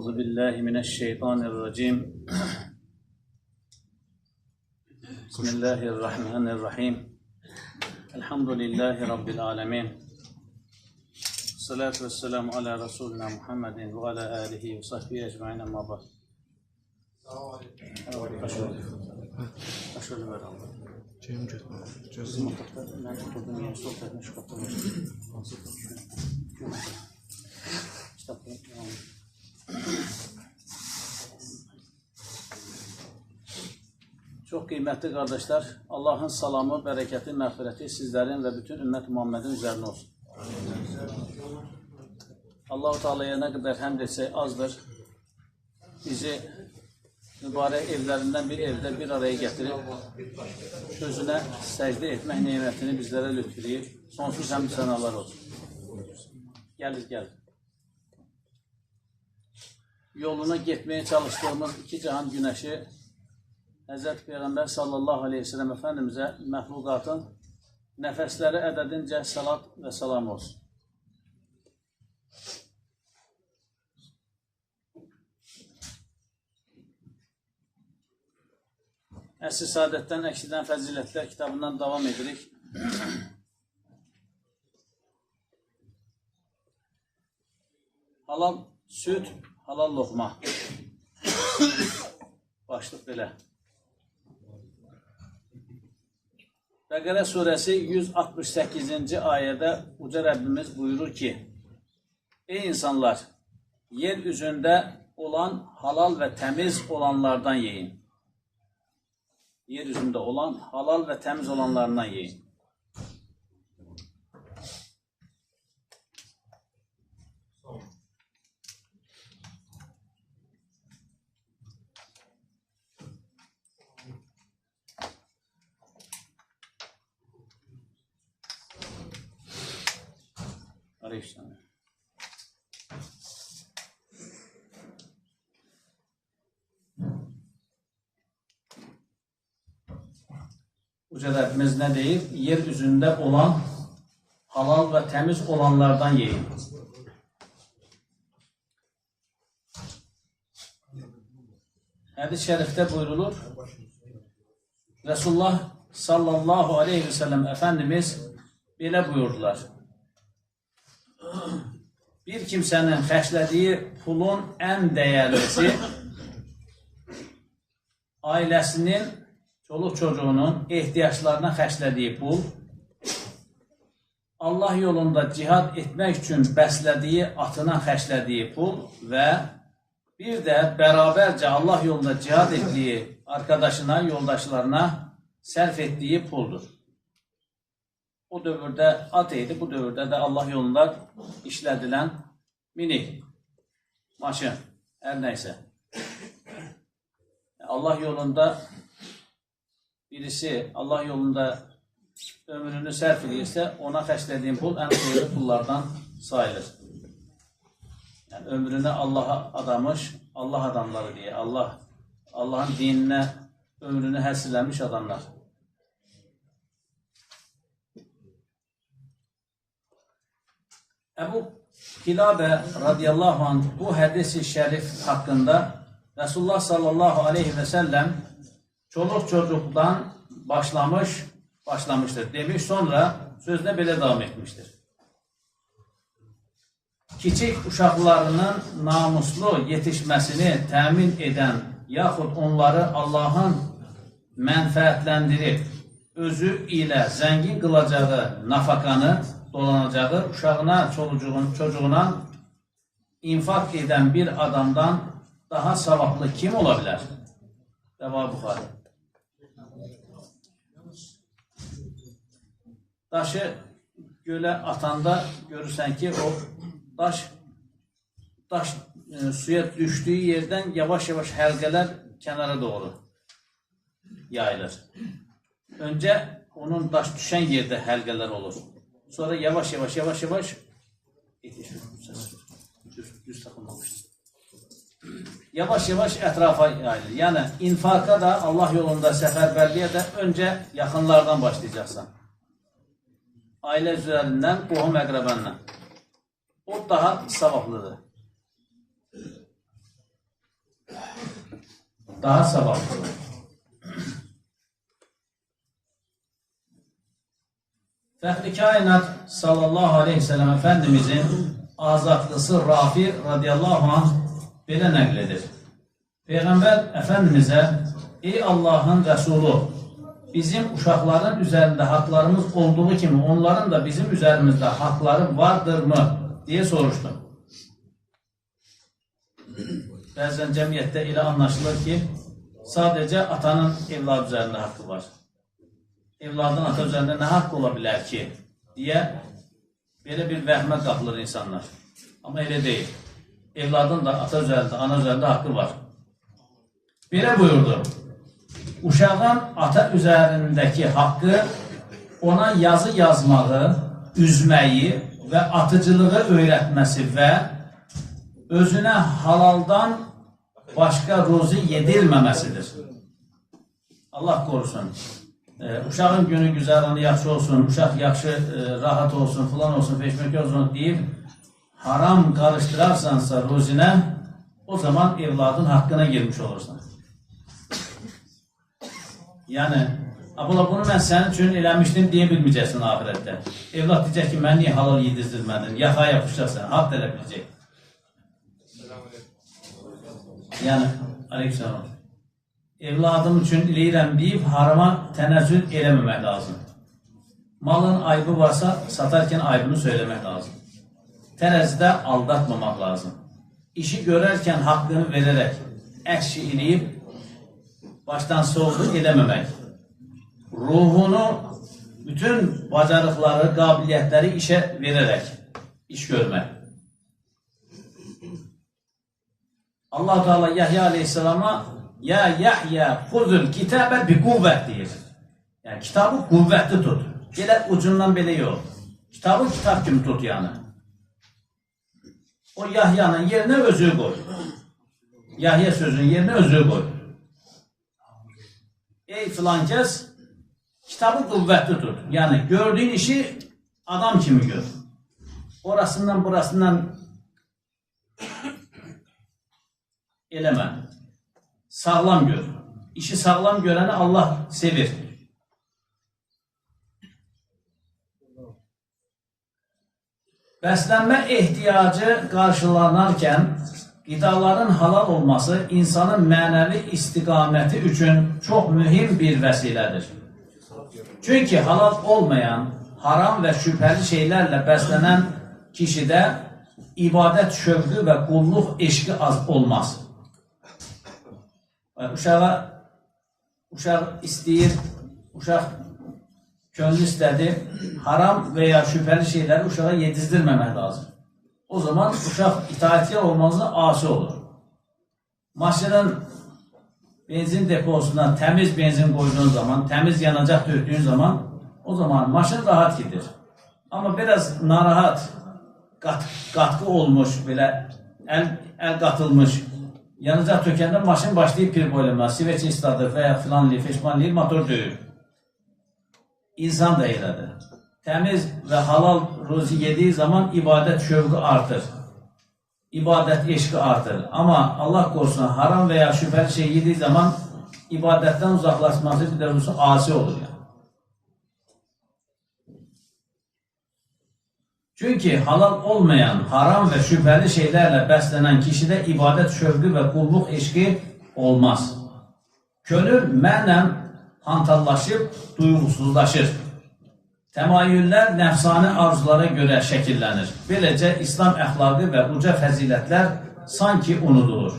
Euzu billahi mineşşeytanirracim. Bismillahirrahmanirrahim. Elhamdülillahi Rabbil alemin. Salatu vesselamu ala Resulina Muhammedin ve ala alihi ve sahbihi ecmaîn amma ba'd. Aşırı ver Allah. Cem götürme. Bizim otakta ben oturdum yeni sohbetini şu kapıda başladım. Kitapları Çok kıymetli kardeşler, Allah'ın salamı, bereketi, mağfireti sizlerin ve bütün ümmet Muhammed'in üzerine olsun. Allah-u Teala'ya ne kadar hamd etsek azdır. Bizi mübarek evlerinden bir evde bir araya getirip sözüne secde etmek nimetini bizlere lütfediyor. Sonsuz hamd senalar olsun. Gel. Yoluna gitmeye çalıştığımız iki cihan güneşi Hazreti Peygamber sallallahu aleyhi ve sellem Efendimiz'e məhlukatın nəfəsləri ədədince salat ve salam olsun. Əsr Saadətdən Əksidən Fəzilətlər kitabından devam edirik. Halal süt, halal lokma. Başlıq belə. Bəqərə surəsi 168-ci ayədə Uca Rəbbimiz buyurur ki: Ey insanlar! Yer üzündə olan halal və təmiz olanlardan yeyin. Yer üzündə olan halal və təmiz olanlardan yeyin. Aleykümselam. Uca Rəbbimiz nə deyir? Yer üzündə olan halal və təmiz olanlardan yeyin. Hədis-i şərifdə buyurulur, Resulullah sallallahu aleyhi ve sellem Efendimiz belə buyurdular. Bir kimsənin xərclədiyi pulun ən dəyərlisi ailəsinin, çoluq çocuğunun ehtiyaclarına xərclədiyi pul, Allah yolunda cihad etmək üçün bəslədiyi atına xərclədiyi pul və bir də bərabərcə Allah yolunda cihad etdiyi arkadaşına, yoldaşlarına sərf etdiyi puldur. O dövrdə at idi, bu dövrdə də Allah yolunda işlədilən minik, maşın, hər nəysə. Allah yolunda birisi Allah yolunda ömrünü sərf edirsə, ona xərclədiyin pul ən xeyirli pullardan sayılır. Yəni, ömrünü Allaha adamış, Allah adamları deyə, Allahın dininə ömrünü həsrləmiş adamlar. Əbu Kilabə radiyallahu anh bu hədis-i şərif haqqında Resulullah sallallahu aleyhi ve sellem çoluq çocukdan başlamışdır demiş, sonra sözünə belə davam etmiştir. Kiçik uşaqlarının namuslu yetişməsini təmin edən yaxud onları Allahın mənfəətləndirib özü ilə zəngin qılacağı nafakanı dolanacağı uşağına, çocuğuna infak edən bir adamdan daha savablı kim ola bilər? Cavab Buxari. Daşı gölə atanda görürsən ki, o daş suya düşdüyü yerdən yavaş-yavaş həlqələr kənara doğru yayılır. Öncə onun daş düşən yerdə həlqələr olur. Sonra yavaş düz takılmamıştır. Yavaş ətrafa yayılır. Yəni infaka da Allah yolunda səfərbərliyə də öncə yaxınlardan başlayacaqsan. Ailə üzvlərindən, qohum əqrəbəndən. O daha savablıdır. daha savablıdır. Fəxri kainat sallallahu aleyhi ve sellem Efendimizin azadlısı Rafi radiyallahu anh belə nəql edir. Peyğəmbər Efendimizə: ey Allahın Rəsulu, bizim uşaqların üzərində haqlarımız olduğu kimi onların da bizim üzərimizdə haqları vardırmı deyə soruşdu. Bəzən cəmiyyətdə elə anlaşılır ki, sadəcə atanın evladı üzərində haqqı var. Evladın ata üzərində nə haqqı ola bilər ki, deyə belə bir vəhmə qapılır insanlar. Amma elə deyil. Evladın da ata üzərində, ana üzərində haqqı var. Belə buyurdu: uşağın ata üzərindəki haqqı ona yazı yazmağı, üzməyi və atıcılığı öyrətməsi və özünə halaldan başqa ruzi yedirməməsidir. Allah qorusun. Uşağın günü güzəranı yaxşı olsun, uşaq yaxşı, rahat olsun, filan olsun, peşməkə olsun deyib, haram qarışdırarsansa ruzinə, o zaman evladın haqqına girmiş olursan. Yəni, abla bunu mən sənin üçün eləmişdim deyə bilməyəcəksin ahirətdə. Evlad deyəcək ki, mən niyə halal yedirdirmədin, yaxaya yapışacaqsan, haqq elə biləcək. Yəni, aleykümselam. Evladım üçün eləyirəm deyib, harama tənəzzül eləməmək lazım. Malın ayıbı varsa, satarkən ayıbını söyləmək lazım. Tərəzidə aldatmamaq lazım. İşi görərkən haqqını verərək, əşki eləyib, başdan soğudu eləməmək. Ruhunu, bütün bacarıqları, qabiliyyətləri işə verərək, iş görmək. Allah-u Teala Yahya aleyhisselama ya Yahya xuzul kitabə bi quvvət deyir. Yəni, kitabı quvvətli tut. Belə ucundan belə yox. Kitabı kitab kimi tut yəni. O Yahya'nın yerinə özü qoy. Yahya sözünün yerinə özü qoy. Ey filan kəs, kitabı quvvətli tut. Yəni, gördüyün işi adam kimi gör. Orasından, burasından eləmə. Sağlam gör. İşi sağlam görəni Allah sevir. Bəslənmə ehtiyacı qarşılanarkən qidaların halal olması insanın mənəvi istiqaməti üçün çox mühim bir vəsilədir. Çünki halal olmayan, haram və şübhəli şeylərlə bəslənən kişidə ibadət şövqü və qulluq eşqi az olmaz. Uşaq istəyir, uşaq könlü istədi, haram və ya şübhəli şeyləri uşağa yedizdirməmək lazım. O zaman uşaq itaətkar olmazsa asi olur. Maşının benzin deposuna təmiz benzin qoyduğun zaman, təmiz yanacaq tökdüyün zaman, o zaman maşın rahat gedir. Amma biraz narahat, qatqı olmuş, belə əl qatılmış, yanacaq tökəndə maşın başlayıb pir boylamaz, siveç istadır və ya filan lif, feşman lif, motor döyür. İnsan da elədir. Təmiz və halal ruzi yediği zaman ibadət şövqü artır. İbadət eşqi artır. Amma Allah qorusun, haram və ya şübhəli şey yediği zaman ibadətdən uzaqlaşması bir də rusu asi olur. Çünki halal olmayan, haram və şübhəli şeylərlə bəslənən kişidə ibadət şövqü və qulluq eşqi olmaz. Könül mənlə hantallaşıb, duyğusuzlaşır. Təmayüllər nəfsani arzulara görə şəkillənir. Beləcə, İslam əxlaqı və uca fəzilətlər sanki unudulur.